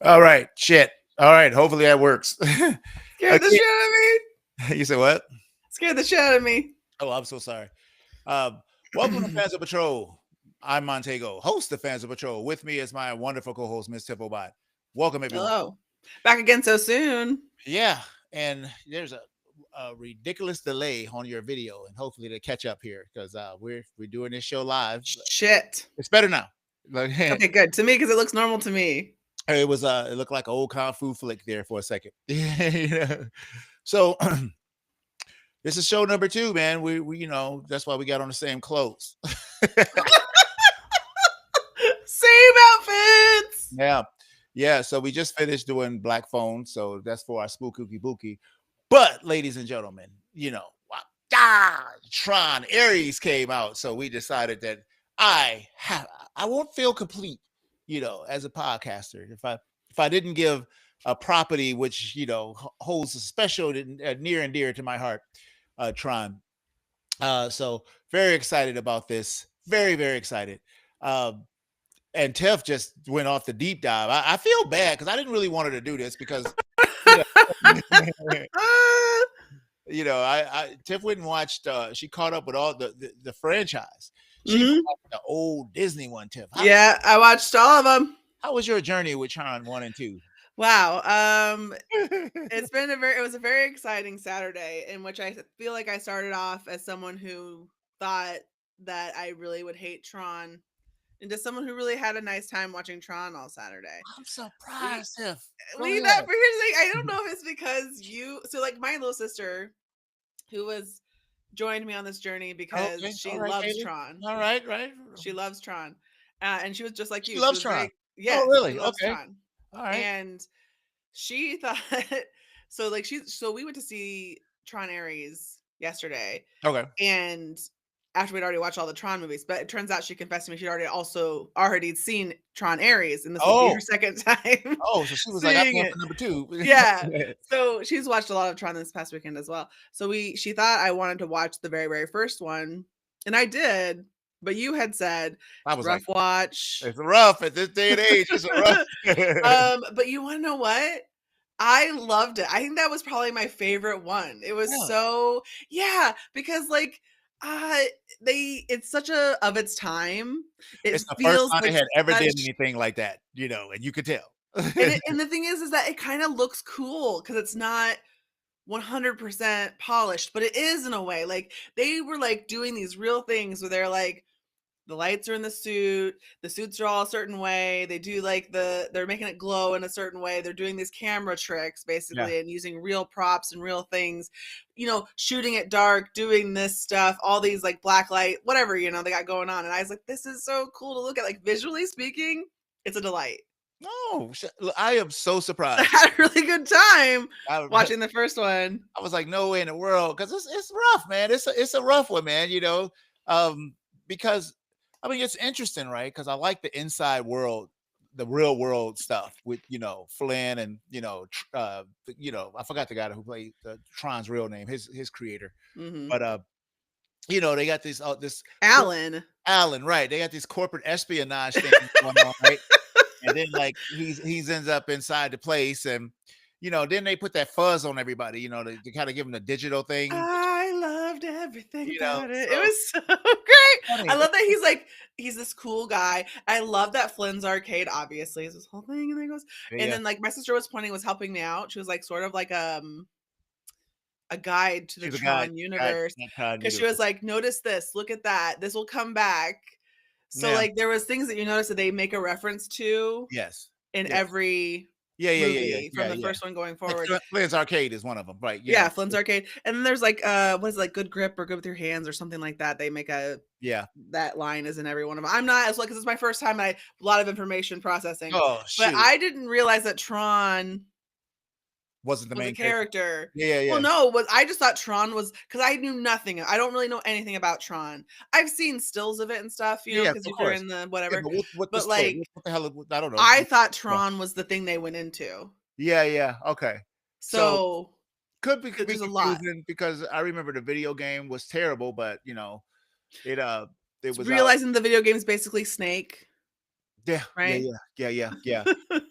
All right, shit. All right, hopefully that works. Scared the Again, shit out of me. you said what? Scared the shit out of me. Oh, I'm so sorry. Um, Welcome to Fans of Patrol. I'm Montego, host of Fans of Patrol. With me is my wonderful co-host, Miss Tiffobot. Welcome, everyone. Hello. Back again so soon. Yeah, and there's a ridiculous delay on your video, and hopefully to catch up here because we're doing this show live. Shit. It's better now. Okay, good. To me, because it looks normal to me. It was it looked like an old kung fu flick there for a second. So this is show number 2, man. We that's why we got on the same clothes. Same outfits. Yeah. So we just finished doing Black Phone, so that's for our spooky bookie. But ladies and gentlemen, Tron Ares came out, so we decided that I won't feel complete, as a podcaster if I didn't give a property which holds a special near and dear to my heart, Tron. So very excited about this. Very, very excited. And Tiff just went off the deep dive. I feel bad because I didn't really want her to do this because you know, Tiff went and watched. She caught up with all the franchise. She watched the old Disney one. Tiff, Yeah, I watched all of them. How was your journey with Tron 1 and 2? Wow. It was a very exciting Saturday in which I feel like I started off as someone who thought that I really would hate Tron, and just someone who really had a nice time watching Tron all Saturday. I'm surprised, Tiff. Leave that for here's I don't know if it's because like my little sister, who was joined me on this journey because she loves Tron. All right. She loves Tron, and she was just like you. She loves Tron. Yeah, oh, really? she loves Okay. Tron. All right. And she thought so. Like so we went to see Tron Ares yesterday. Okay. And after we'd already watched all the Tron movies, but it turns out she confessed to me she'd already seen Tron Ares, and this would be her second time. Oh, so she was like, I'm going for number 2. Yeah. So she's watched a lot of Tron this past weekend as well. So she thought I wanted to watch the very, very first one, and I did. But you had said I was rough watch. It's rough at this day and age. It's rough. But you want to know what? I loved it. I think that was probably my favorite one. It was because like it's such a of its time. It's the first time they had ever did anything like that, and you could tell. and the thing is that it kind of looks cool because it's not 100% polished, but it is in a way. Like they were like doing these real things where they're like, the lights are in the suits are all a certain way. They do like they're making it glow in a certain way. They're doing these camera tricks basically and using real props and real things, shooting at dark, doing this stuff, all these like black light, whatever, they got going on. And I was like, this is so cool to look at. Like visually speaking, it's a delight. No, I am so surprised. I had a really good time watching the first one. I was like, no way in the world, because it's rough, man. It's a rough one, man. Because I mean, it's interesting, right? Because I like the inside world, the real world stuff with Flynn and I forgot the guy who played Tron's real name, his creator, but they got this Alan, right? They got these corporate espionage things going on, right? And then like he's ends up inside the place, and then they put that fuzz on everybody, to kind of give them the digital thing. I loved everything about it. It was so great. I love that he's this cool guy. I love that Flynn's Arcade obviously is this whole thing, and then goes, and then like my sister was helping me out. She was like sort of like a guide to the Tron universe, because she was like, notice this, look at that, this will come back. So like there was things that you notice that they make a reference to in every movie from the first one going forward. Flynn's Arcade is one of them, right? Yeah, Flynn's Arcade. And then there's like what is it, like good grip or good with your hands or something like that. They make that line is in every one of them. I'm not as because it's my first time, a lot of information processing. Oh, but I didn't realize that Tron wasn't the main character. Yeah. Well, no, I just thought Tron was, because I knew nothing. I don't really know anything about Tron. I've seen stills of it and stuff, because you're in the whatever. Yeah, but what the hell? I don't know. I thought Tron was the thing they went into. Yeah. Okay. So could be confusing a lot, because I remember the video game was terrible, but it was realizing the video game is basically Snake. Yeah, yeah, right? yeah, yeah, yeah,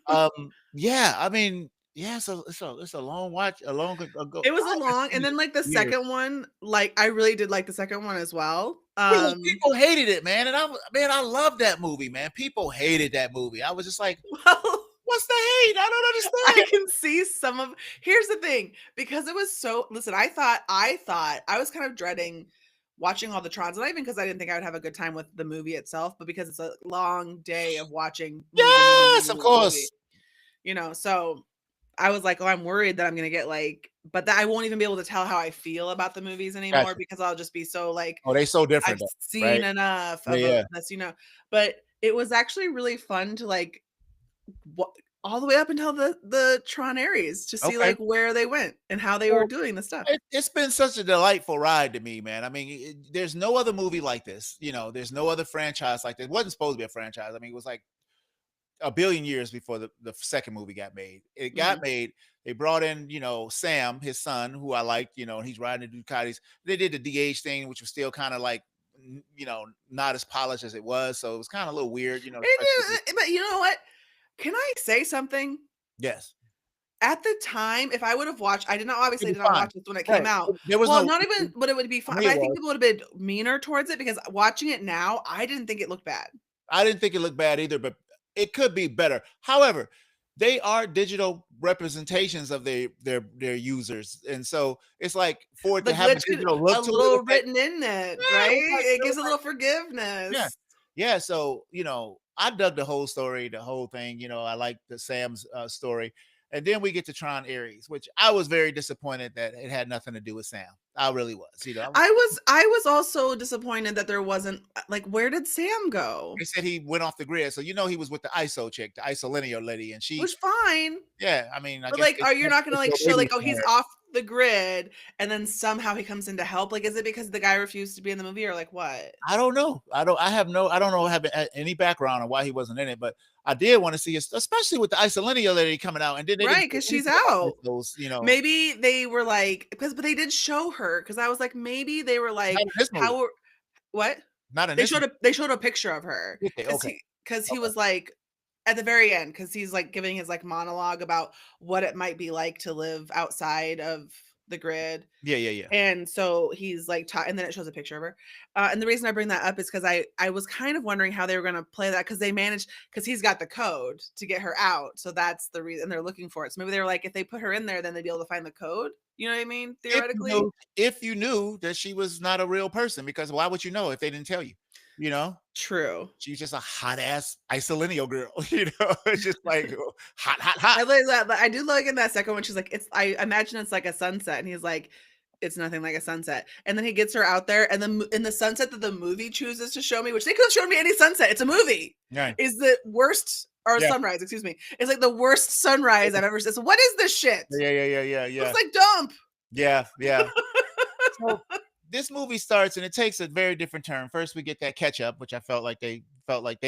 yeah. Yeah, I mean, yeah, so it's a long watch, a long ago. It was a I haven't long seen and it then, like, the in years. second one, like, I really did like the second one as well. Really, people hated it, man, and man, I love that movie, man. People hated that movie. I was just like, Well, "What's the hate? I don't I understand." can see some of here's the thing, because it was so listen, I thought I was kind of dreading watching all the Trons, not even because I didn't think I would have a good time with the movie itself, but because it's a long day of watching Yes, of movie, course. so I was like, "Oh, I'm worried that I'm gonna get, like" but that I won't even be able to tell how I feel about the movies anymore Gotcha. because I'll just be so, like, Oh, they so I've different though, seen right? enough Yeah, of yeah. this. But it was actually really fun to, like, wa all the way up until the Tron Ares to see, Okay. like, where they went and how they were Well, doing the stuff. it's been such a delightful ride to me, man. I mean, there's no other movie like this. There's no other franchise like this. It wasn't supposed to be a franchise. I mean, it was like a billion years before the second movie got made. It got Mhm. made. They brought in, Sam, his son, who I liked, and he's riding the Ducatis. They did the DH thing, which was still kind of like, not as polished as it was. So it was kind of a little weird, especially with But you know what? Can I say something? yes, At the time, if I would have watched it obviously was did not fine. watch this when it came Right. out. There was Well, no not even reason. but it would be For fine, me, but it I think was. people would have been meaner towards it because watching it now, I didn't think it looked bad. I didn't think it looked bad either, but it could be better. However, they are digital representations of their users, and so it's like for it The to have a glitch could digital a look to it, little it's like written in it, yeah, right? It it was gives a like little yeah. forgiveness. Yeah, so, I dug the whole story, the whole thing, I like the Sam's, story, and then we get to Tron Ares, which I was very disappointed that it had nothing to do with Sam. I really was, I was I was also disappointed that there wasn't like, where did Sam they go? said he went off the grid, so he was with the ISO chick, the ISO lady, and she Which fine, yeah, I mean, I but, guess like, they are you not gonna, like, your show, baby like, oh, he's somewhere. off the grid, and then somehow he comes in to help? Like, is it because the guy refused to be in the movie or, like, what? I don't know. I don't know have any background on why he wasn't in it, but I did want to see it, especially with the ISO lady coming out, and then they didn't Right? say Because she's anything about out. those. Maybe they were, like but they did show her. Because I was like, maybe they were Not like, in this movie. how are what? Not in this movie. They showed a picture of her Okay, because okay, he okay. was, like at the very end, because he's, like, giving his, like, monologue about what it might be like to live outside of the grid. Yeah, yeah, yeah. And so he's like and then it shows a picture of her. And the reason I bring that up is because I was kind of wondering how they were gonna play that because they managed because he's got the code to get her out. So that's the reason they're looking for it. So maybe they were like, if they put her in there, then they'd be able to find the code. You know what I mean? If you Theoretically. knew if you knew that she was not a real person, because why would you know if they didn't tell you? You know? True. She's just a hot ass isolinial girl, It's just like hot, hot, hot. I like that. I do like in that second one, she's like, it's I imagine it's like a sunset. And he's like, it's nothing like a sunset. And then he gets her out there, and then in the sunset that the movie chooses to show me, which they could have shown me any sunset, it's a movie, Right. is the worst or Yeah. sunrise, excuse me. It's like the worst sunrise I've ever seen. So what is this shit? Yeah, yeah, yeah, yeah, Looks yeah. like dump. Yeah, yeah. So this movie starts and it takes a very different turn. First, we get that catch up, which I felt like they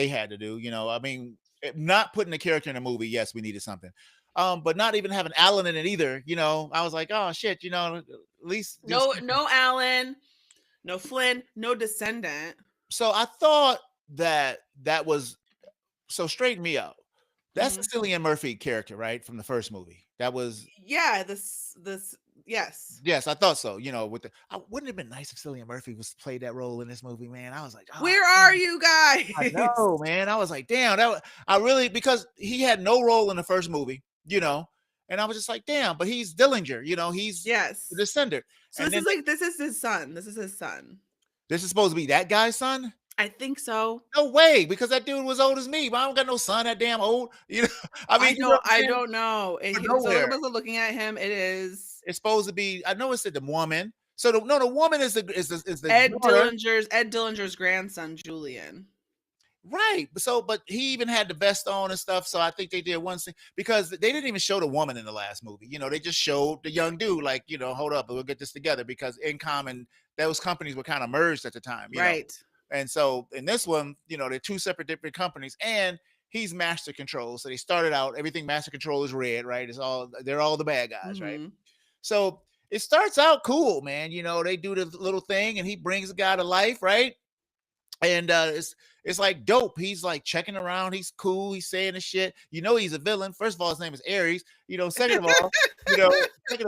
had to do. I mean, not putting the character in a movie. Yes, we needed something, but not even having Alan in it either. I was like, oh shit, at least do No, something. no Alan, no Flynn, no descendant. So I thought that was so straighten me out. That's the Mhm. Cillian Murphy character, right, from the first movie. That was Yeah, this yes. yes, I thought so. With wouldn't it have been nice if Cillian Murphy was played that role in this movie, man? I was like, oh, Where are you I guys? know, man. I was like, damn, I really because he had no role in the first movie, and I was just like, damn, but he's Dillinger, he's the Yes. descendant. So And then this is his son. This is his son. this is supposed to be that guy's son? I think so. No way, because that dude was old as me, but I don't got no son that damn old. I mean, you know what I'm I saying? don't know. For So nowhere. I'm looking at him. It is It's supposed to be. I know it said the woman. So the woman is the daughter. Ed Dillinger's grandson, Julian. Right. So, but he even had the vest on and stuff. So I think they did one thing because they didn't even show the woman in the last movie. They just showed the young dude, like, hold up, we'll get this together because Incom and those companies were kind of merged at the time. Right. And so in this one, they're two separate different companies and he's master control. So they started out, everything master control is red, right? They're all the bad guys, right? Mhm. So it starts out cool, man. They do the little thing and he brings the guy to life, right? And it's like dope. He's like checking around. He's cool. He's saying the shit. You know, he's a villain. First of all, his name is Ares. You know, second of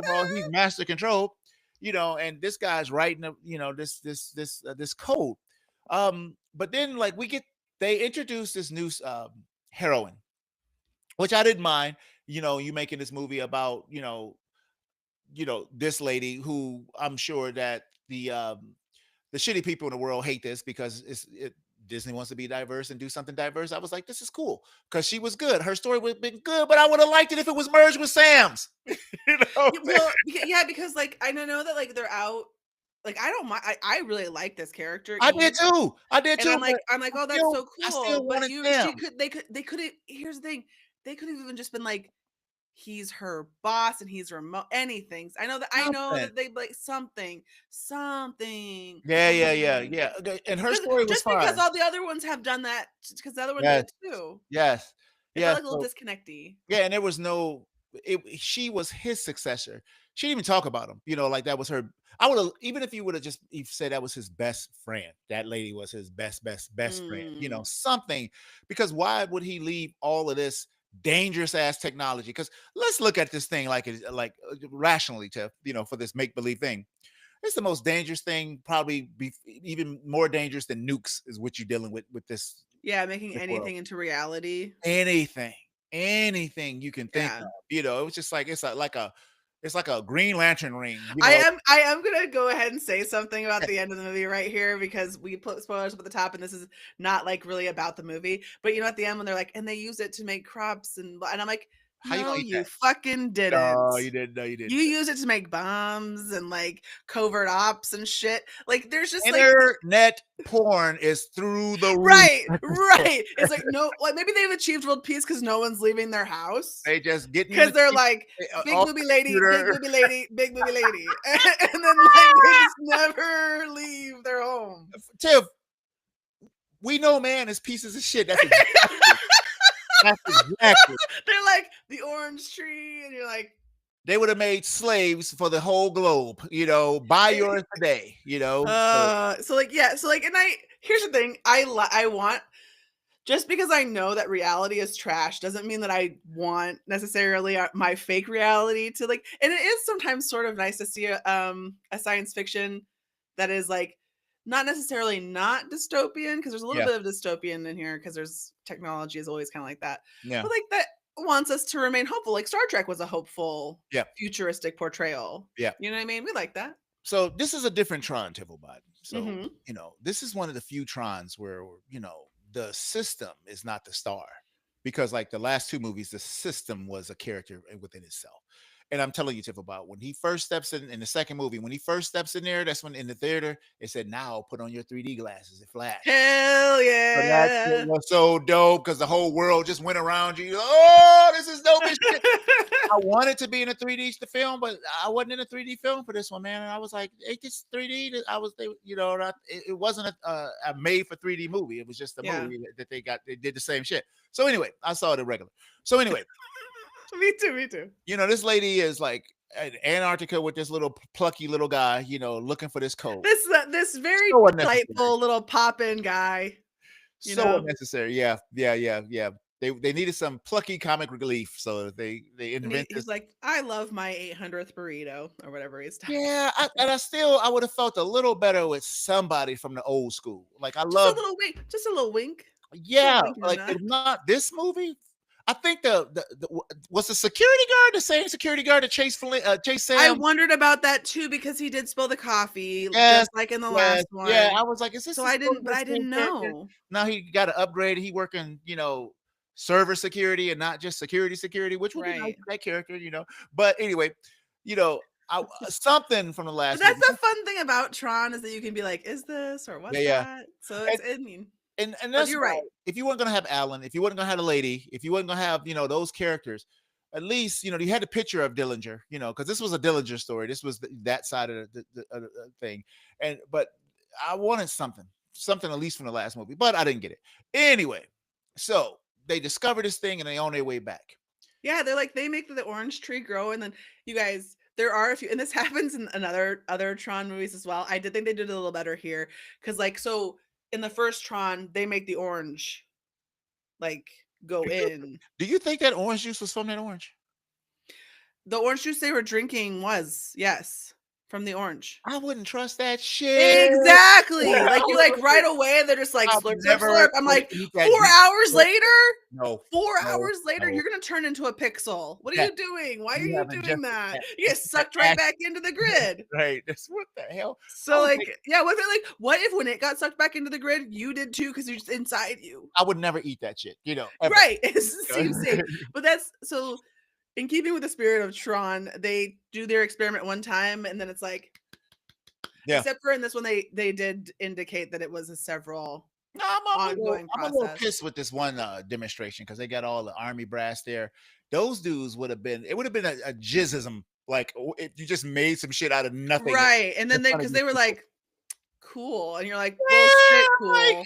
all, he's master control. You know, and this guy's writing, this code. But then like they introduced this new heroine, which I didn't mind. You know, you making this movie about this lady who I'm sure that the shitty people in the world hate this because Disney wants to be diverse and do something diverse. I was like, this is cool because she was good. Her story would have been good, but I would have liked it if it was merged with Sam's. you know, Well, yeah, because like I know that like they're out. Like I don't mind. I really like this character I did Eve, too. I did and too. But I'm like, oh, that's still, so I cool. still But wanted Sam. they couldn't. Here's the thing, they could have even just been like, he's her boss and he's remote anything. I know Nothing. that they like something. Yeah. Okay, and her Because story was just because fine. all the other ones have done that, because the other one did Yes, it too. yes, It felt yes. like a little disconnecty. Yeah, and there was no she was his successor. She didn't even talk about him, like that was her. I would have, even if you would have just said that was his best friend, that lady was his best friend, Mm. something, because why would he leave all of this dangerous ass technology? Because let's look at this thing rationally, Tiff, for this make believe thing. It's the most dangerous thing, probably even more dangerous than nukes is what you're dealing with this Yeah, making world. anything into reality. Anything, anything you can think Yeah. of. It was just like it's like a Green Lantern ring. I am gonna go ahead and say something about the end of the movie right here, because we put spoilers up at the top, and this is not like really about the movie. But at the end when they're like, and they use it to make crops, and I'm like, How you no, gonna eat you that? fucking didn't. No, you didn't. No, you You didn't. use it to make bombs and like covert ops and shit. Like there's just like Internet porn is through the roof. right, right. It's like no, like maybe they've achieved world peace because no one's leaving their house. They just getting in Because the they're like, big off booby the lady, big computer. booby lady, big booby lady. And then like they just never leave their home. Tiff, we know man is pieces of shit. That's exactly. They're like the orange tree, and you're like, They would have made slaves for the whole globe. Buy yours today. So so like yeah, so like, and here's the thing, I want, just because I know that reality is trash doesn't mean that I want necessarily my fake reality to like, and it is sometimes sort of nice to see a science fiction that is like not necessarily not dystopian, because there's a little yeah, bit of dystopian in here because there's technology is always kind of like that. yeah, But like that wants us to remain hopeful. Like Star Trek was a hopeful yeah, futuristic portrayal. yeah. You know what I mean? We like that. So this is a different Tron, Tiffobot. So, Mhm. this is one of the few Trons where, the system is not the star. Because like the last two movies, the system was a character within itself. And I'm telling you, Tiffobot, when he first steps in the second movie, when he first steps in there, that's when in the theater, it said, now put on your 3D glasses. It flashed. Hell So that shit yeah. was so dope because the whole world just went around you. Oh, this is dope as shit. I wanted to be in a 3D film, but I wasn't in a 3D film for this one, man. And I was like, it gets 3D. It wasn't a made for 3D movie. It was just a Yeah. movie that they did the same shit. So anyway, I saw it regular. So anyway, Me too, me too. this lady is like in Antarctica with this little plucky little guy, looking for this code. This very So unnecessary. delightful little pop-in guy, you So know? unnecessary. Yeah. They needed some plucky comic relief, so they And invent this. he's like, "I love my 800th burrito," or whatever he's talking Yeah, about. I would have felt a little better with somebody from the old school. Like I Just a love, little wink, just a little wink. Just a little yeah, wink and a like nod. if not this movie. I think was the security guard the same security guard that chased I Sam. wondered about that too, because he did spill the coffee Yes, just like in the yes, last yeah. one. I was like, is this So supposed to be but the I same didn't character? know. Now he got to upgrade. He working, server security and not just security, which would be nice Right. for that character. But anyway, you know, something from the But last that's movie. the fun thing about Tron, is that you can be like, "Is this or Yeah, was yeah. that?" So And I mean, but that's you're why right. if you weren't gonna have Alan, if you weren't gonna have the lady, if you weren't gonna have those characters, at least you had a picture of Dillinger, because this was a Dillinger story. This was that side of the thing, but I wanted something at least from the last movie, but I didn't get it anyway. So they discover this thing and they on their way back. Yeah, they're like, they make the orange tree grow, and then you guys, there are a few, and this happens in other Tron movies as well. I did think they did it a little better here, because like, so in the first Tron, they make the orange like go in. Do you think that orange juice was from that orange? The orange juice they were drinking was, yes, from the orange. I wouldn't trust that shit. Exactly. I Like you like would right away, they're just like I've slurp, slurp, never slurp. I'm would like, eat that 4 hours juice. later? No, 4 hours later, no. you're gonna turn into a pixel. What are Yes, you doing? Why are you you have doing ingested that? that. You get That's that sucked right acid, back into the grid. right? That's what the hell. I So would think like, yeah, what if when it got sucked back into the grid, you did too because you're just inside you? I would never eat that shit, ever. Right. It You know? seems safe. But that's so in keeping with the spirit of Tron, they do their experiment one time and then it's like, Yeah. except for in this one, they did indicate that it was a several No, ongoing I'm a little process. pissed with this one demonstration because they got all the army brass there. Those dudes it would have been a jizzism. Like if you just made some shit out of nothing Right. And in then front of because these they were people. like, cool. And you're like, bullshit, Yeah, like, cool.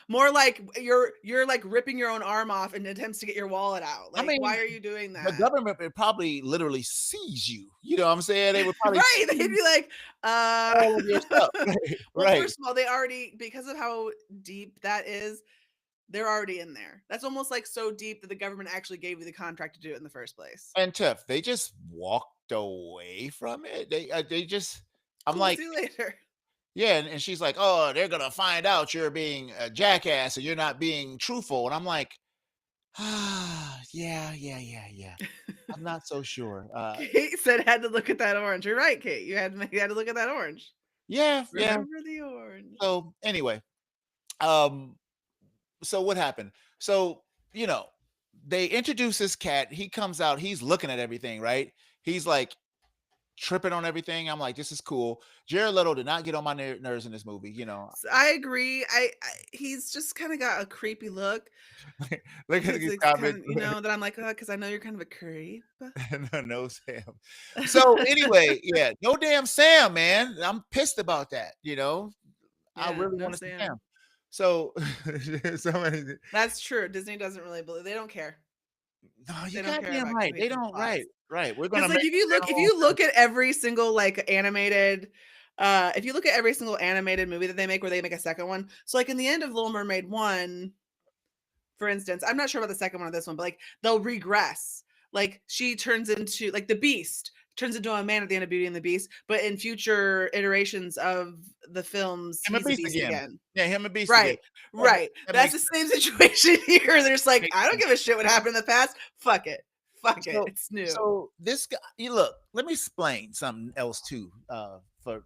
More like you're like ripping your own arm off in attempts to get your wallet out. I Like, mean, why are you doing the that? government would probably literally seize you. You know what I'm saying? They would probably Right. They'd seize be like, all of your stuff. Right. well, Right. first of all, they already because of how deep that is, they're already in there. That's almost like so deep that the government actually gave you the contract to do it in the first place. And Tiff, they just walked away from it. They just. I'm Cool, like, see you later. yeah, and she's like, "Oh, they're gonna find out you're being a jackass and you're not being truthful." And I'm like, "Ah, yeah. I'm not so sure." Kate said had to look at that orange. You're right, Kate. You had to look at that orange. Yeah. Remember the orange. So anyway, um, so what happened? So they introduce this cat. He comes out. He's looking at everything, right? He's like tripping on everything. I'm like, this is cool. Jared Leto did not get on my nerves in this movie. I agree. He's just kind of got a creepy look Look at because these it's kind comments. of that I'm like, oh, because I know you're kind of a creep. No, Sam. So anyway, yeah, no damn Sam, man. I'm pissed about that. I Yeah, really no want to see Sam. Sam. So, somebody, That's true. Disney doesn't really believe. They don't care. no, you They don't care goddamn about right. They completing don't. plots. Right. We're gonna Because like make if their own you look at every single like animated if you look at every single animated movie that they make where they make a second one. So like in the end of Little Mermaid 1, for instance, I'm not sure about the second one or this one, but like they'll regress. Like she turns into like the Beast turns into a man at the end of Beauty and the Beast, but in future iterations of the films, him and he's a Beast beast again. again. Yeah, him and Beast again. Right. Right. That That's makes the same situation here. There's like, makes I don't sense. give a shit what happened in the past. Fuck it. Fuck it. So, It's new. so this guy, you look. Let me explain something else too. For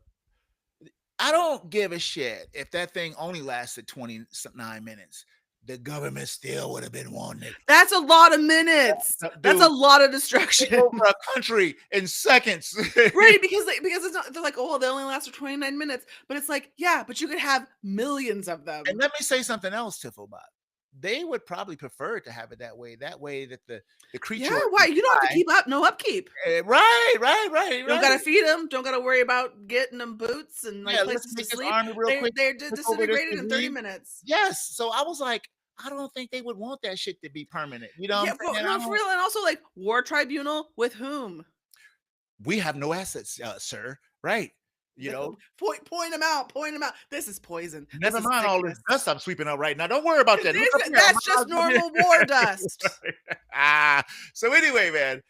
I don't give a shit if that thing only lasted 29 minutes. The government still would have been wanting it. That's a lot of minutes. That's a Dude, lot of take destruction. over a country in seconds. Right, because it's not they're like, oh, they only last for 29 minutes. But it's like, yeah, but you could have millions of them. And let me say something else, Tiffobot. They would probably prefer to have it that way. That way that the creature. Yeah, why? You don't have to keep up, no upkeep. Right. Don't gotta feed them. Don't gotta worry about getting them boots and like Yeah, let's places to make this sleep. army real quick. They're Take over this disintegrated in 30 disease. minutes. Yes. So I was like, I don't think they would want that shit to be permanent. You know what Yeah, I'm saying? no, for real. And also like war tribunal with whom? We have no assets, sir. Right. Point them out. Point them out. This is poison. Never This is mind all this sickness. dust I'm sweeping up right now. Don't worry about that. Look up here. That's just normal war dust. So anyway, man.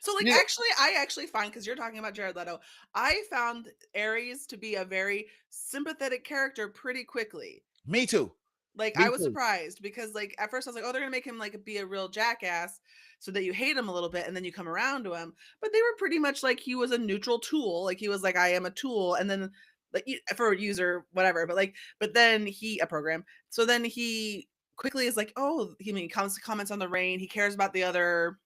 So like Yeah. I actually find because you're talking about Jared Leto, I found Ares to be a very sympathetic character pretty quickly. Me too. Like Me I was too. surprised because like at first I was like, oh, they're gonna make him like be a real jackass so that you hate him a little bit and then you come around to him. But they were pretty much like he was a neutral tool. Like he was like, I am a tool, and then like for a user, whatever. But then he a program. So then he quickly is like, oh, comments on the rain. He cares about the other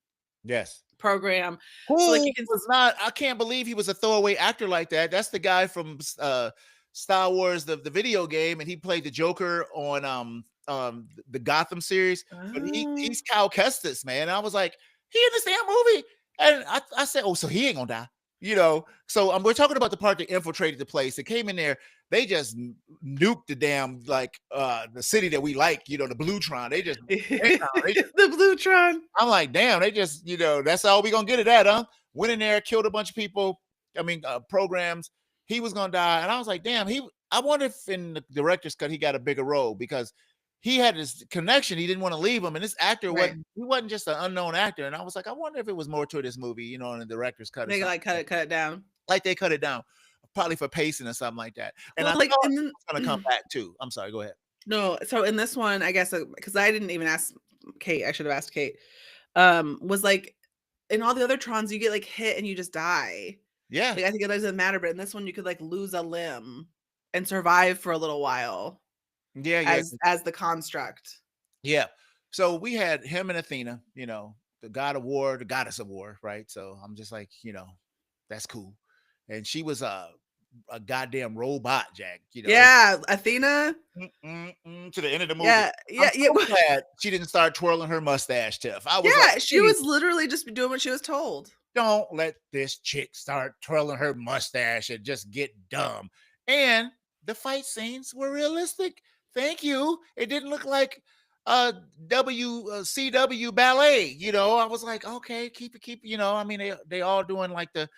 Yes. program. Who So like you can was not? I can't believe he was a throwaway actor like that. That's the guy from Star Wars, the video game, and he played the Joker on the Gotham series. But he's Cal Kestis, man. I was like, he in this damn movie, and I said, oh, so he ain't gonna die. So we're talking about the part that infiltrated the place. They came in there, they just nuked the damn the city that we like, the Blue Tron. They just the Blue Tron. I'm like, damn, they just, that's all we gonna get at that, huh? Went in there, killed a bunch of people. I mean, programs. He was gonna die, and I was like, damn, I wonder if in the director's cut he got a bigger role because he had this connection. He didn't want to leave him, and this actor Right. wasn't just an unknown actor. And I was like, I wonder if it was more to this movie, you know, in the director's cut or They something. like cut it down. Like they cut it down, probably for pacing or something like that. And I Well, thought like, it and was gonna come then back too. I'm sorry, go ahead. no, so in this one, I guess because I didn't even ask Kate, I should have asked Kate. Was like in all the other Trons, you get like hit and you just die. Yeah, Like I think it doesn't matter, but in this one, you could like lose a limb and survive for a little while yeah. as the construct. Yeah. So we had him and Athena, you know, the god of war, the goddess of war, right? So I'm just like, you know, that's cool. And she was a goddamn robot, Jack. You know, Yeah, Athena. to the end of the movie. Yeah, I'm yeah, yeah. so glad she didn't start twirling her mustache, Tiff. I was like, Yeah, she please was literally just doing what she was told. don't let this chick start twirling her mustache and just get dumb. And the fight scenes were realistic. Thank you. It didn't look like CW ballet. You know, I was like, okay, keep it. You know, I mean, they all doing like the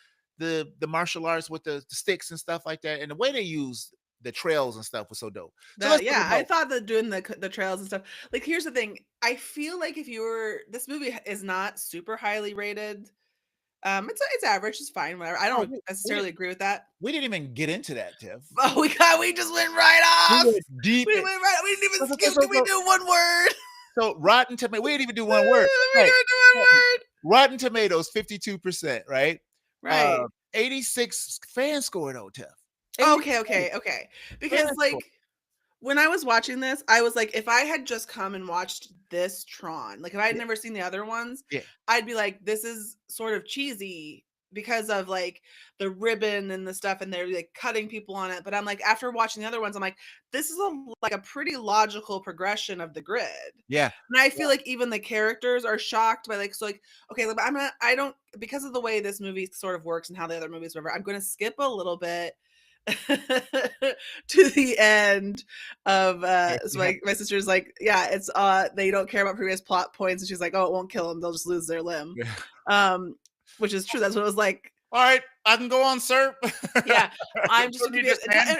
martial arts with the sticks and stuff like that, and the way they use the trails and stuff was so dope. So let's talk Yeah, I about thought that doing the trails and stuff. Like, here's the thing. I feel like if you were this movie is not super highly rated. It's average, it's fine, whatever. I oh, don't necessarily agree with that. we didn't even get into that, Tiff. Oh, we just went right We off. went deep. We went right. We didn't even So, skip. so, Did we so, do one word? so Rotten Tomato, we didn't even do one We word. didn't Right. do one word. Rotten Tomatoes, 52%, right? Right. 86 fan score though, Tiff. Okay. Because Fan score. like when I was watching this, I was like, if I had just come and watched this Tron, like if I had Yeah. never seen the other ones, Yeah. I'd be like, this is sort of cheesy because of like the ribbon and the stuff, and they're like cutting people on it. But I'm like, after watching the other ones, I'm like, this is like a pretty logical progression of the grid. Yeah. And I feel like even the characters are shocked by like, so like, okay, like, I don't, because of the way this movie sort of works and how the other movies were, I'm going to skip a little bit to the end of so my sister's like, yeah, it's they don't care about previous plot points, and she's like, oh, it won't kill them, they'll just lose their limb. Which is true. That's what it was like. All right, I can go on, sir. Yeah, I'm just, You just ran?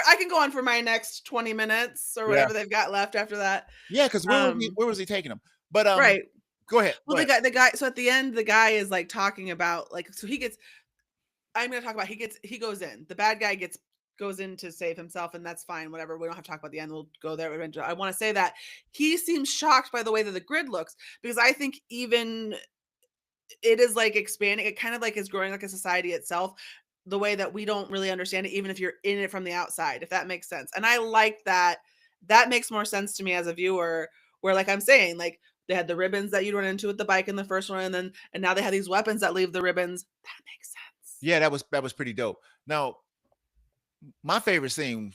I can go on for my next 20 minutes or whatever they've got left after that. Yeah, because where was he taking him? But Right. go ahead. Well, the guy. So at the end, the guy is like talking about like, so he gets. I'm going to talk about he goes in. The bad guy goes in to save himself, and that's fine. Whatever. We don't have to talk about the end. We'll go there eventually. I want to say that he seems shocked by the way that the grid looks, because I think even it is like expanding. It kind of like is growing like a society itself, the way that we don't really understand it, even if you're in it from the outside, if that makes sense. And I like that. That makes more sense to me as a viewer, where like I'm saying, like they had the ribbons that you'd run into with the bike in the first one, and now they have these weapons that leave the ribbons. That makes sense. Yeah, that was pretty dope. Now, my favorite scene,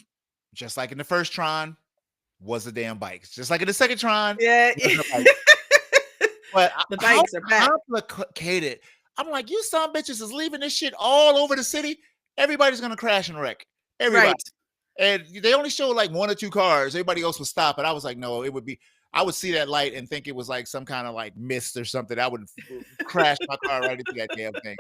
just like in the first Tron, was the damn bikes. Just like in the second Tron, Yeah. but The bikes are back. Complicated. I'm like, you some bitches is leaving this shit all over the city. Everybody's gonna crash and wreck. Everybody. Right. And they only showed like one or two cars. Everybody else would stop. And I was like, no, it would be. I would see that light and think it was like some kind of like mist or something. I would crash my car right into that damn thing.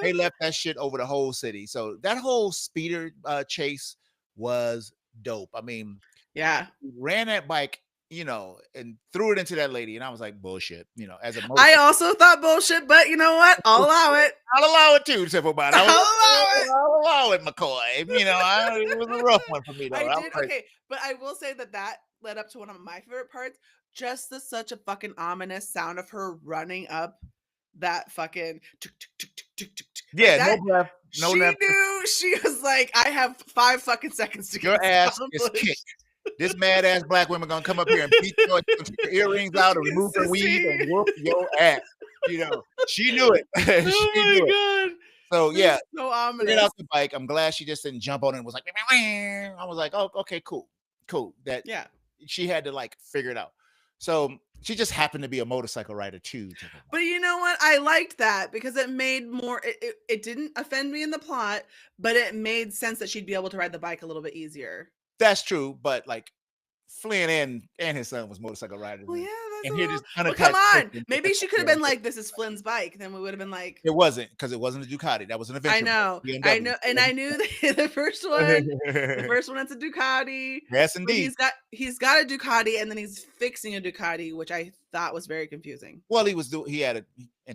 They left that shit over the whole city. So that whole speeder chase was dope. I mean, yeah, ran that bike, you know, and threw it into that lady, and I was like, bullshit, you know. As a I also thought bullshit, but you know what? I'll allow it. I'll allow it too, Tiffobot. I'll allow it, McCoy. You know, it was a rough one for me though. I did okay, but I will say that led up to one of my favorite parts. Just such a fucking ominous sound of her running up that fucking yeah, like no breath, no she left. knew. She was like, I have 5 fucking seconds to get your ass is kicked. This mad ass black woman gonna come up here and beat your earrings out and remove her weave and whoop your ass. You know, she knew it. Oh my god. So yeah, so ominous. Get out the bike. I'm glad she just didn't jump on it and was like, I was like, oh, okay, cool. That she had to like figure it out. So she just happened to be a motorcycle rider too. But you know what? I liked that because it made more. It didn't offend me in the plot, but it made sense that she'd be able to ride the bike a little bit easier. That's true, but like Flynn and his son was motorcycle riders. Well, yeah, that's and a here little. this Well, come unattached on. person just Maybe she could have attached been to like, "This is Flynn's bike." Then we would have been like, it wasn't because it wasn't a Ducati. That was an I adventure bike, know, I BMW. know, and I knew the first one. The first one, it's a Ducati, Yes, but indeed. he's got a Ducati, and then he's fixing a Ducati, which I thought was very confusing. Well, he had at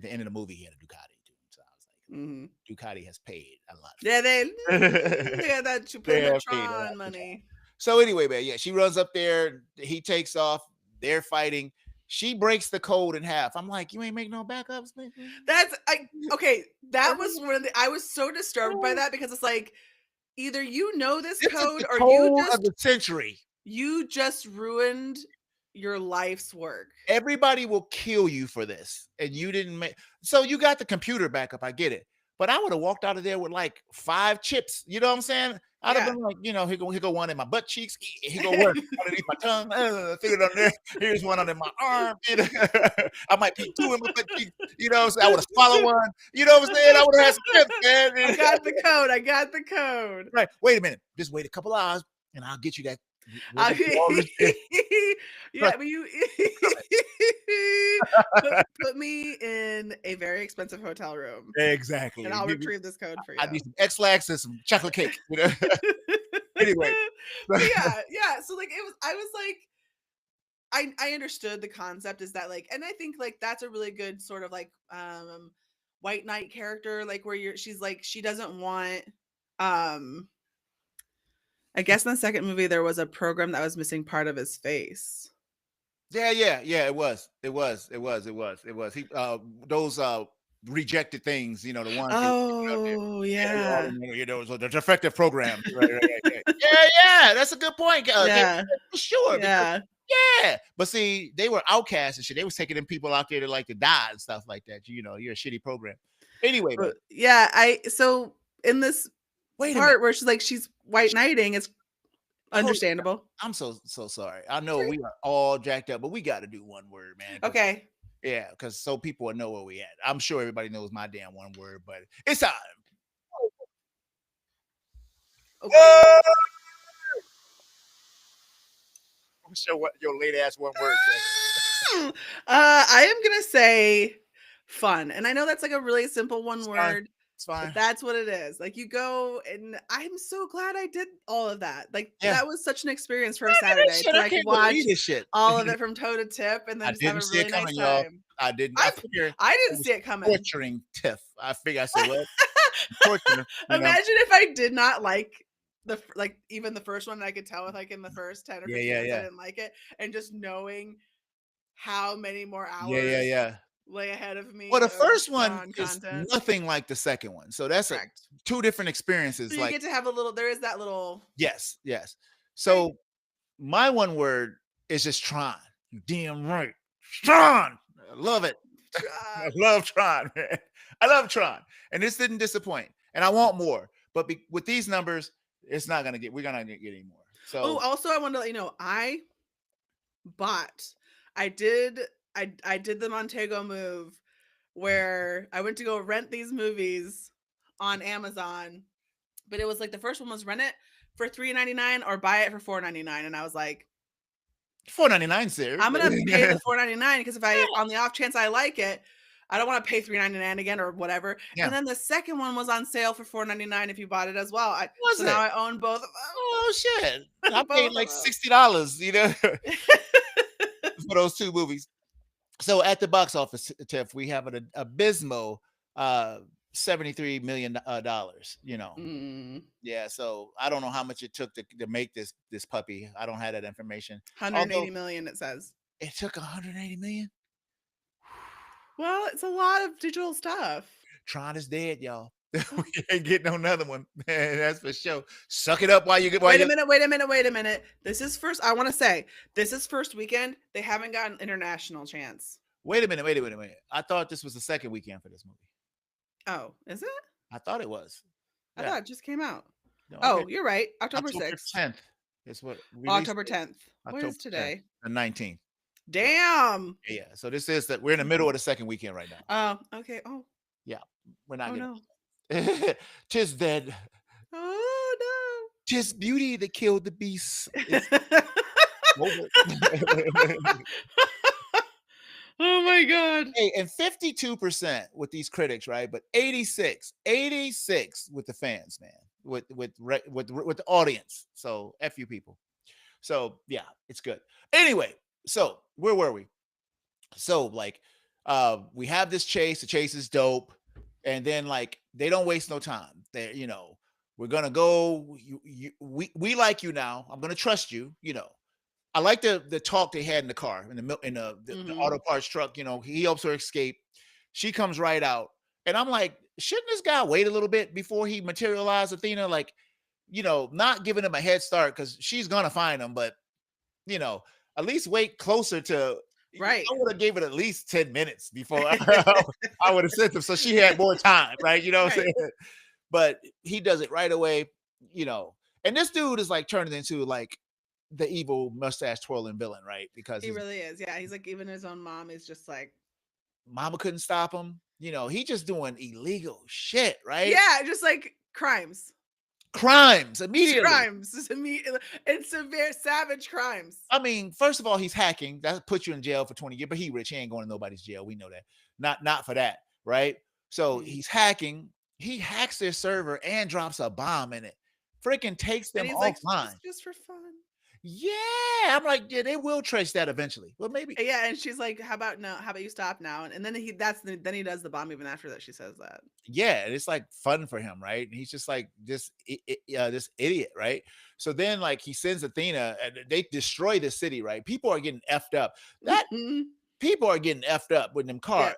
the end of the movie he had a Ducati too. So I was like, Hmm. Ducati has paid a lot. Yeah, they For yeah, that you put they in that have paid a lot Tron for Tron. money. So anyway, man, yeah, she runs up there. He takes off. They're fighting. She breaks the code in half. I'm like, you ain't make no backups, man. Okay. That was one of the. I was so disturbed by that because it's like either you know this This is code the or code of the century. you just ruined your life's work. Everybody will kill you for this, and you didn't make. So you got the computer backup. I get it, but I would have walked out of there with like 5 chips. You know what I'm saying? I'd have Yeah. been like, here go one in my butt cheeks. Here go one underneath my tongue. Feel it on there. Here's one under my arm. I might be 2 in my butt cheeks. You know what I'm saying? I would have swallowed one. You know what I'm saying? I would have had some chips, man. I got the code. I got the code. Right. Wait a minute. Just wait a couple hours, and I'll get you that. I yeah, but you put me in a very expensive hotel room, Exactly. and I'll retrieve this code for you. I need some X-Lax and some chocolate cake. Anyway. But yeah. So like it was. I was like, I understood the concept is that like, and I think like that's a really good sort of like white knight character, like where she's like she doesn't want I guess in the second movie there was a program that was missing part of his face. Yeah. It was. He those rejected things. The ones. Oh yeah. So the defective programs. Right. Yeah. That's a good point. Yeah. For sure. Yeah. Yeah. But see, they were outcasts and shit. They was taking them people out there to like to die and stuff like that. You're a shitty program. Anyway, man. Yeah. So in this Wait a part minute. where she's white knighting, it's understandable. I'm so sorry. I know we are all jacked up, but we got to do one word, man. Okay. Yeah, because so people will know where we at. I'm sure everybody knows my damn one word, but it's time. Okay. I'm sure what your late ass one word. I am gonna say fun, and I know that's like a really simple one word. It's fine. But that's what it is. Like you go, and I'm so glad I did all of that. Like that was such an experience for a Saturday to like watch all of it from toe to tip, and then just have a really nice time. I didn't. I didn't see it coming. Torturing Tiff. I figured. I said, "What? Torture." Imagine if I did not like even the first one. And I could tell with like in the first 10 or 15 minutes I didn't like it, and just knowing how many more hours. Lay ahead of me. Well, the first one is nothing like the second one, so that's two different experiences. So you get to have a little. There is that little. Yes. So my one word is just Tron. You damn right, Tron. I love it. I love Tron, man. I love Tron, and this didn't disappoint. And I want more, but with these numbers, we're gonna get any more. So also I want to let you know I did the Montego move where I went to go rent these movies on Amazon, but it was like the first one was rent it for $3.99 or buy it for $4.99, and I was like, $4.99, sir. I'm gonna pay the $4.99 because if I on the off chance I like it, I don't want to pay $3.99 again or whatever. Yeah. And then the second one was on sale for $4.99 if you bought it as well. So now I own both of them. Oh shit! I paid like $60, for those two movies. So at the box office, Tiff, we have an abysmal $73 million. Yeah. So I don't know how much it took to make this puppy. I don't have that information. 180 million, it says. It took 180 million. Well, it's a lot of digital stuff. Tron is dead, y'all. We ain't getting another one. That's for sure. Suck it up while you get. Wait a minute. This is first. I want to say this is first weekend. They haven't got an international chance. Wait a minute. I thought this was the second weekend for this movie. Oh, is it? I thought it was. I thought it just came out. No, okay. You're right. October 10th. Is what. October 10th. What is today? 10th, the 19th. Damn. Yeah. So this is that we're in the middle of the second weekend right now. Oh, okay. Oh. Yeah. We're not getting. No. 'Tis dead. Oh no. 'Tis beauty that killed the beast. Oh my god. Hey, and 52% with these critics, right? But 86 with the fans, man, with the audience. So F you people. So yeah, it's good. Anyway, so where were we? So like we have this chase, the chase is dope, and then like they don't waste no time. They, we're gonna go. We like you now. I'm gonna trust you. I like the talk they had in the car in the auto parts truck. He helps her escape. She comes right out, and I'm like, shouldn't this guy wait a little bit before he materialized Athena? Like, not giving him a head start because she's gonna find him, but you know, at least wait closer to. Right. I would have gave it at least 10 minutes before I would have sent him, so she had more time, right? You know what I'm Right. saying? But he does it right away, And this dude is like turning into like the evil mustache twirling villain, right? Because He his really is. Yeah, he's like even his own mom is just like mama couldn't stop him. He just doing illegal shit, right? yeah, just like crimes. Crimes Just immediately. crimes. Just immediately. It's severe savage crimes. I mean, first of all, he's hacking. That puts you in jail for 20 years, but he rich. He ain't going to nobody's jail. We know that. Not for that, right? So he's hacking. He hacks their server and drops a bomb in it. Freaking takes And them he's like, offline. it's just for fun. Yeah. I'm like, yeah, they will trace that eventually. Well, maybe. Yeah, and she's like, how about no? How about you stop now? And then then he does the bomb even after that. She says that. Yeah, it's like fun for him, right? And he's just like this idiot, right? So then like he sends Athena and they destroy the city, right? People are getting effed up. That people are getting effed up with them cars,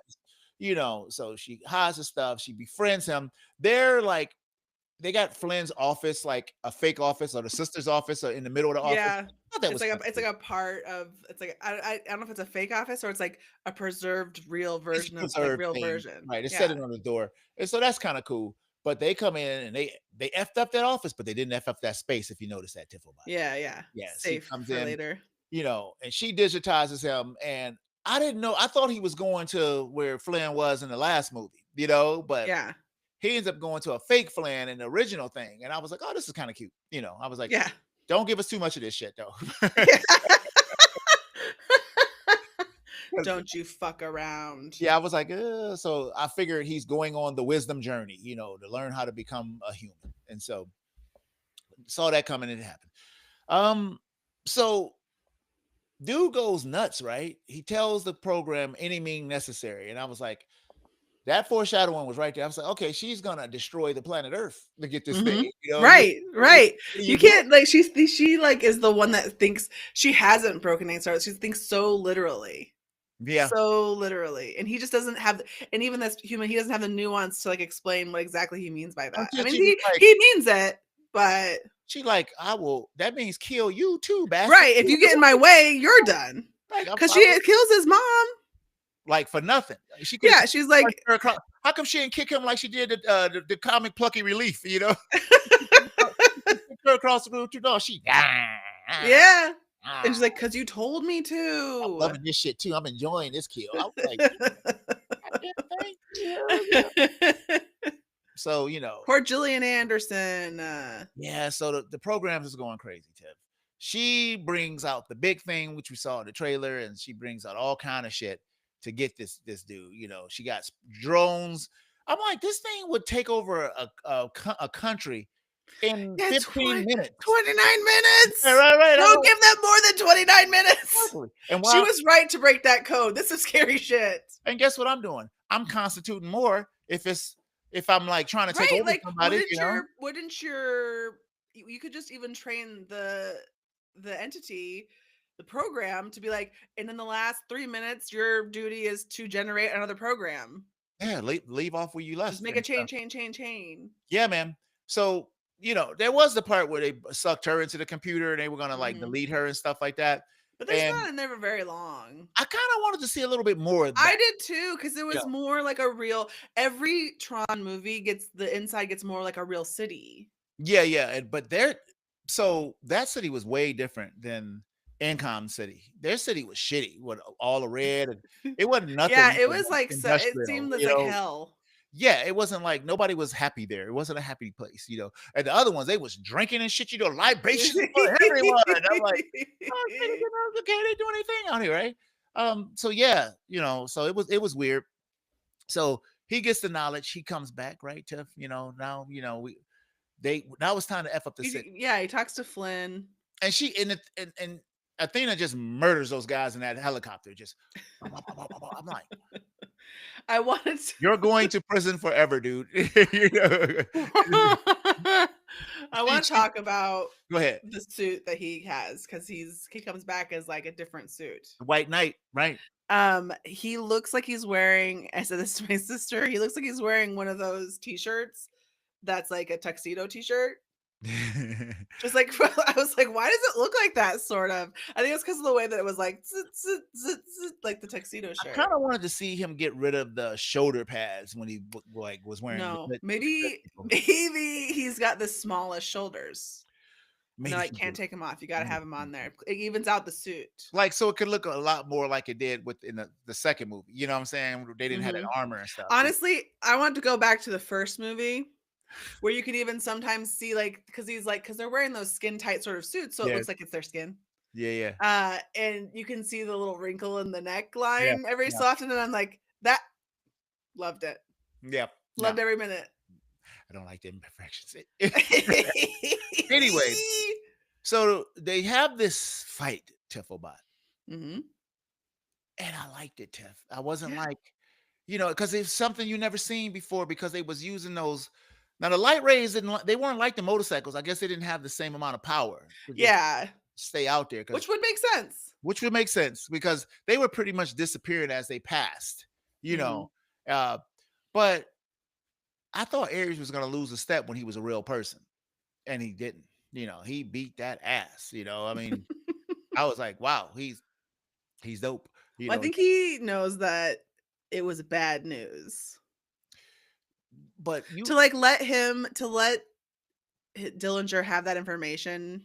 So she hides the stuff, she befriends him. They're like, they got Flynn's office, like a fake office, or the sister's office, or in the middle of the office. Yeah. I thought that It's was like a part of it's like I don't know if it's a fake office or it's like a preserved real it's a version of like preserved real thing, version. right? They set Yeah. it on the door, and so that's kind of cool. But they come in and they effed up that office, but they didn't eff up that space. If you notice that, Tiffobot. Yeah, yeah. Yeah, she Safe comes for in, later. and she digitizes him. And I didn't know. I thought he was going to where Flynn was in the last movie, but Yeah. he ends up going to a fake Flynn in the original thing. And I was like, oh, this is kind of cute. I was like, Yeah. don't give us too much of this shit, though. Don't you fuck around. Yeah, I was like, so I figured he's going on the wisdom journey, to learn how to become a human. And so saw that coming and it happened. So dude goes nuts, right? He tells the program any means necessary. And I was like, that foreshadowing was right there. I was like, okay, she's gonna destroy the planet Earth to get this thing. Right, right. What are You doing? can't like she like is the one that thinks she hasn't broken any stars. She thinks so literally. Yeah. So literally. And he just doesn't have and even this human, he doesn't have the nuance to like explain what exactly he means by that. I Until mean, she was like, he means it, but she like, I will. That means kill you too, bastard. right. If you get in my way, you're done. Like, Because she kills his mom. Like for nothing. She Yeah, she's like, how come she didn't kick him like she did the comic Plucky Relief? Her across the room too. No, she. yeah. And she's like, because you told me to. I'm loving this shit too. I'm enjoying this kill. I was like, thank you. So, poor Gillian Anderson. Yeah, so the programs is going crazy, Tiff. She brings out the big thing, which we saw in the trailer, and she brings out all kind of shit to get this dude. She got drones. I'm like, this thing would take over a country in 15 minutes. 29 minutes. Yeah, right. Don't give them more than 29 minutes. Exactly. And she was right to break that code. This is scary shit. And guess what I'm doing? I'm constituting more if I'm like trying to take over somebody. Wouldn't you could just even train the entity, the program, to be like, and in the last 3 minutes, your duty is to generate another program. Yeah, leave off where you left. Just make a chain. Yeah, man. So there was the part where they sucked her into the computer and they were gonna like delete her and stuff like that. But there's not in there for very long. I kind of wanted to see a little bit more of that. I did too, because it was more like a real. Every Tron movie the inside gets more like a real city. Yeah, but so that city was way different than Incom City. Their city was shitty with all the red, and it wasn't nothing. Yeah, it was like it seemed like hell. Yeah, it wasn't like nobody was happy there. It wasn't a happy place, And the other ones, they was drinking and shit, libations for everyone. And I'm like, oh, okay, they do anything out here, right? So yeah, so it was weird. So he gets the knowledge, he comes back, right, Tiff? Now, now it's time to F up the city. Yeah, he talks to Flynn. And and Athena just murders those guys in that helicopter. Just I'm like, I wanted to you're going to prison forever, dude. you know. I want to talk about Go ahead. the suit that he has because he comes back as like a different suit. The White Knight, right? He looks like he's wearing, I said this to my sister, he looks like he's wearing one of those t-shirts that's like a tuxedo t-shirt. Just like I was like, why does it look like that? Sort of. I think it's because of the way that it was like like the tuxedo I shirt. kind of wanted to see him get rid of the shoulder pads when he like was wearing. No, maybe he's got the smallest shoulders. Maybe No, I can't take him off. You got to have him on there. It evens out the suit. Like, so it could look a lot more like it did in the second movie. You know what I'm saying? They didn't have that armor and stuff. Honestly, I want to go back to the first movie where you could even sometimes see like, because they're wearing those skin tight sort of suits, so it looks like it's their skin. Yeah. And you can see the little wrinkle in the neckline every so often, and I'm like, that loved it. Yeah. Loved every minute. I don't like the imperfections. Anyways, so they have this fight, Tiffobot. Mm-hmm. And I liked it, Tiff. I wasn't like, because it's something you never seen before, because they was using those. Now the light rays they weren't like the motorcycles. I guess they didn't have the same amount of power. Yeah. Stay out there. Which would make sense. Which would make sense because they were pretty much disappearing as they passed, but I thought Ares was going to lose a step when he was a real person, and he didn't. He beat that ass. I mean, I was like, wow, he's dope. I think he knows that it was bad news. But to let Dillinger have that information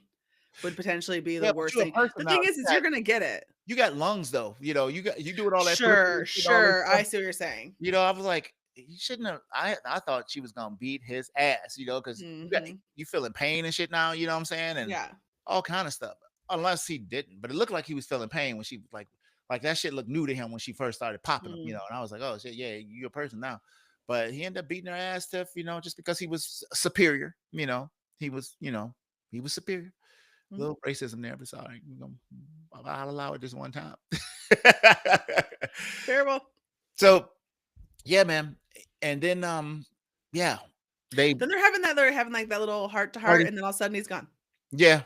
would potentially be the worst thing. The thing is you're gonna get it. You got lungs though. You doing all that. Sure. I see what you're saying. I was like, you shouldn't have. I thought she was gonna beat his ass. Because you feeling pain and shit now. You know what I'm saying? And all kind of stuff. Unless he didn't, but it looked like he was feeling pain when she like that shit looked new to him when she first started popping him. And I was like, oh shit, yeah, you're a person now. But he ended up beating her ass, Tiff. Just because he was superior. He was superior. A little racism there, but sorry. I'll allow it this one time. Terrible. So, yeah, man. And then, they're having like that little heart to heart, and then all of a sudden he's gone. Yeah,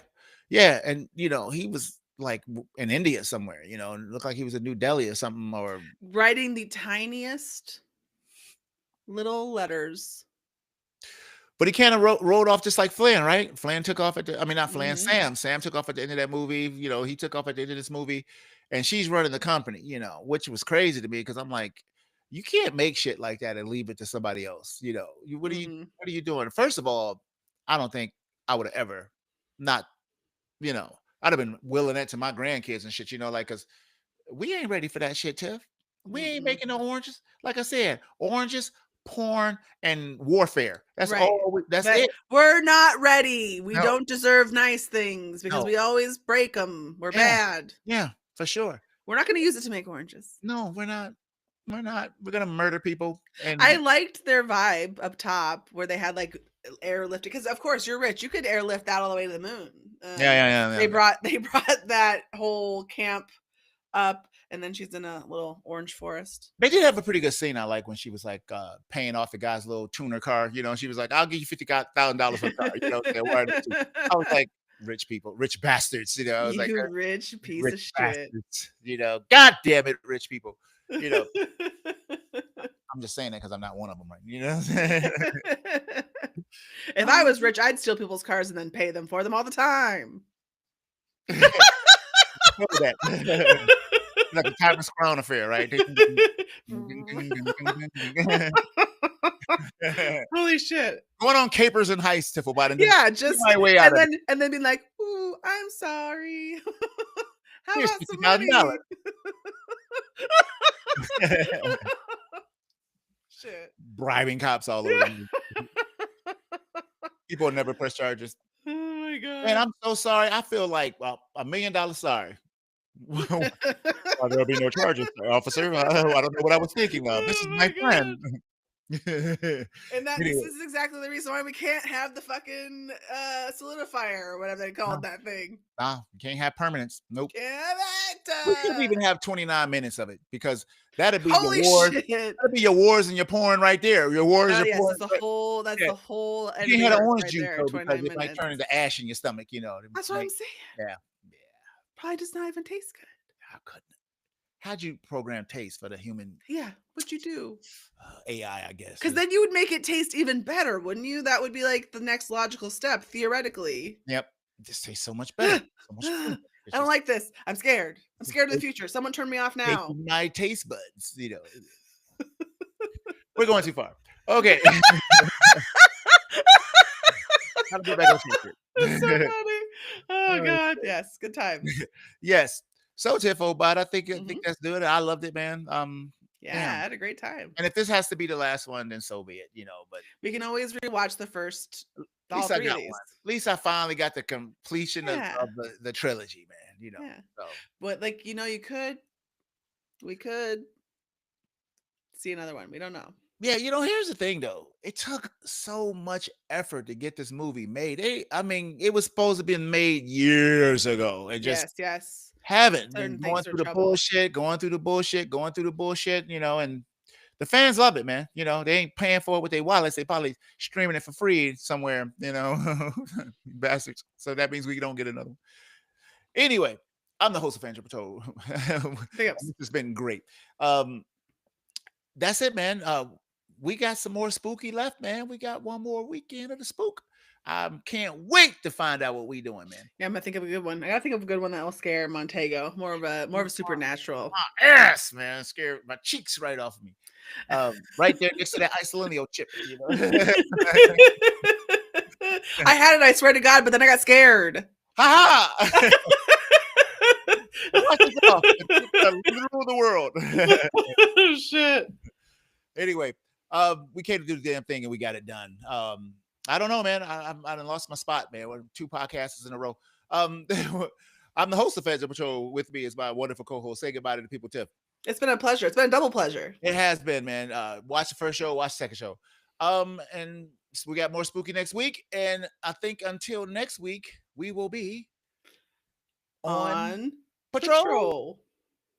and he was like in India somewhere. It looked like he was in New Delhi or something, or writing the tiniest little letters. But he kind of rolled off just like Flynn, right? Flynn took off not Flynn, Sam. Sam took off at the end of that movie. He took off at the end of this movie, and she's running the company. Which was crazy to me because I'm like, you can't make shit like that and leave it to somebody else. What are you doing? First of all, I don't think I would have ever not. I'd have been willing that to my grandkids and shit. Because we ain't ready for that shit, Tiff. We ain't making no oranges. Like I said, oranges, porn, and warfare. That's all. That's it. We're not ready. We don't deserve nice things because we always break them. We're bad. Yeah, for sure. We're not going to use it to make oranges. No, we're not. We're going to murder people. And I liked their vibe up top where they had like airlifting, because of course you're rich. You could airlift that all the way to the moon. Yeah. They brought that whole camp up. And then she's in a little orange forest. They did have a pretty good scene. I like when she was like paying off the guy's little tuner car. She was like, "I'll give you $50,000 for the car." I was like, "Rich people, rich bastards." I was like, "Rich piece of shit." God damn it, rich people. I'm just saying that because I'm not one of them, right? If I was rich, I'd steal people's cars and then pay them for them all the time. Like a Times Crown affair, right? Holy shit! Going on capers and heists, Tiffobot, and just my way out and then being like, "Ooh, I'm sorry. How about some money?" Shit! Bribing cops all over. People never press charges. Oh my god! Man, I'm so sorry. I feel like $1 million sorry. Well, there'll be no charges, officer. I don't know what I was thinking of. This is Oh my my friend. god. And this Anyway, is exactly the reason why we can't have the fucking solidifier or whatever they called no, that thing. nah, you can't have permanence. Nope. Damn it! We couldn't even have 29 minutes of it because that'd be your Holy wars. shit! That'd be your wars and your porn right there. Your wars, Oh your yes, porn. that's the whole. That's Yeah. the whole end You of can't the have the earth orange right juice there. though because 29 it might turn minutes. into ash in your stomach. That's what I'm Like, saying. yeah. Probably does not even taste good. How couldn't it? How'd you program taste for the human Yeah, what'd you do? AI? I guess. Because then you would make it taste even better, wouldn't you? That would be like the next logical step, theoretically. Yep. It just tastes so much better. So much smoother. I don't like this. I'm scared. I'm It's scared of the just future. Someone turn me off now. taking my taste buds. We're going too far. Okay. Gotta get back on track That's so here. funny. Oh Oh, god, yes, good times. yes. So Tiffobot, I think Mhm. that's good. I loved it, man. Yeah, I Damn. had a great time. And if this has to be the last one, then so be it. But We can always rewatch the first, at all least I 3 of got these. one. At least I finally got the completion Yeah, of the trilogy, man. yeah. So But like, we could see another one. We don't know. yeah, here's the thing though. It took so much effort to get this movie made. I mean, it was supposed to be made years ago and just Yes, yes. haven't been Certain going things are through the trouble. bullshit, and the fans love it, man. They ain't paying for it with their wallets. They probably streaming it for free somewhere, bastards. So that means we don't get another one. Anyway, I'm the host of Fangio Patrol. Big ups. This has been great. That's it, man. We got some more spooky left, man. We got one more weekend of the spook. I can't wait to find out what we doing, man. Yeah, I'm gonna think of a good one. I gotta think of a good one that will scare Montego. More of a supernatural. My ass, man. Scared my cheeks right off of me. Right there next to that Isolinio chip, I had it, I swear to God, but then I got scared. Ha ha! Watch this off. Rule the world. Oh, shit. Anyway, we came to do the damn thing and we got it done. I don't know, man. I done lost my spot, man. We're 2 podcasts in a row. I'm the host of Fangio Patrol. With me is my wonderful co-host. Say goodbye to the people, Tiff. It's been a pleasure. It's been a double pleasure. It has been, man. Watch the first show, watch the second show. And so we got more spooky next week. And I think until next week, we will be on patrol.